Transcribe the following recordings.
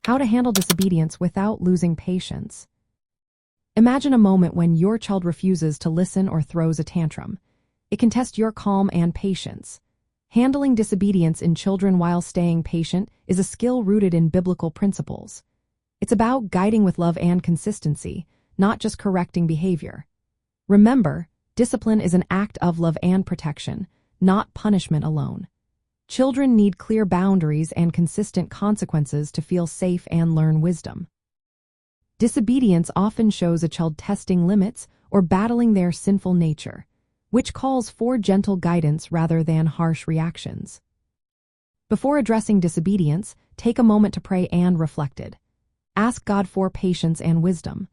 How to handle disobedience without losing patience. Imagine a moment when your child refuses to listen or throws a tantrum. It can test your calm and patience. Handling disobedience in children while staying patient is a skill rooted in biblical principles. It's about guiding with love and consistency, not just correcting behavior. Remember, discipline is an act of love and protection, not punishment alone. Children need clear boundaries and consistent consequences to feel safe and learn wisdom. Disobedience often shows a child testing limits or battling their sinful nature, which calls for gentle guidance rather than harsh reactions. Before addressing disobedience, take a moment to pray and reflect. Ask God for patience and wisdom.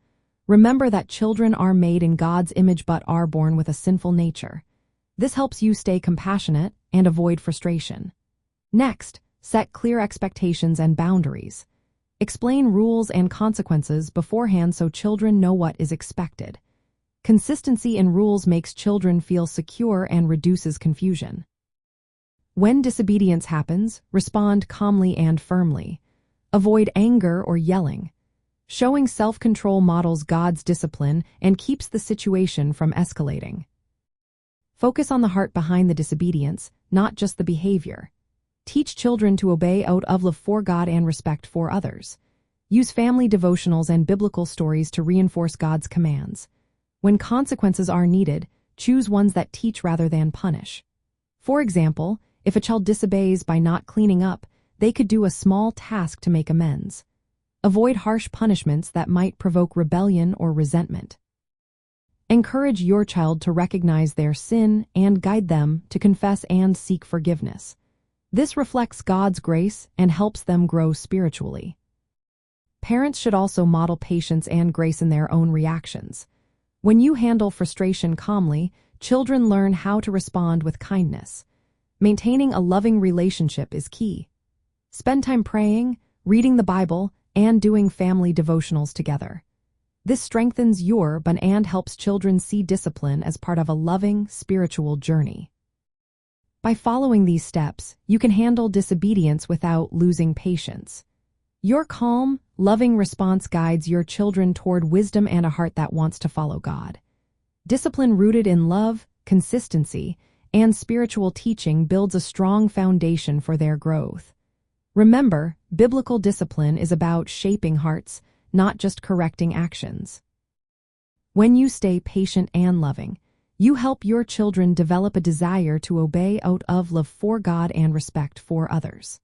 Remember that children are made in God's image but are born with a sinful nature. This helps you stay compassionate and avoid frustration. Next, set clear expectations and boundaries. Explain rules and consequences beforehand so children know what is expected. Consistency in rules makes children feel secure and reduces confusion. When disobedience happens, respond calmly and firmly. Avoid anger or yelling. Showing self-control models God's discipline and keeps the situation from escalating. Focus on the heart behind the disobedience, not just the behavior. Teach children to obey out of love for God and respect for others. Use family devotionals and biblical stories to reinforce God's commands. When consequences are needed, choose ones that teach rather than punish. For example, if a child disobeys by not cleaning up, they could do a small task to make amends. Avoid harsh punishments that might provoke rebellion or resentment. Encourage your child to recognize their sin and guide them to confess and seek forgiveness. This reflects God's grace and helps them grow spiritually. Parents should also model patience and grace in their own reactions. When you handle frustration calmly, children learn how to respond with kindness. Maintaining a loving relationship is key. Spend time praying, reading the Bible, and doing family devotionals together. This strengthens your bond and helps children see discipline as part of a loving, spiritual journey. By following these steps, you can handle disobedience without losing patience. Your calm, loving response guides your children toward wisdom and a heart that wants to follow God. Discipline rooted in love, consistency, and spiritual teaching builds a strong foundation for their growth. Remember, biblical discipline is about shaping hearts, not just correcting actions. When you stay patient and loving, you help your children develop a desire to obey out of love for God and respect for others.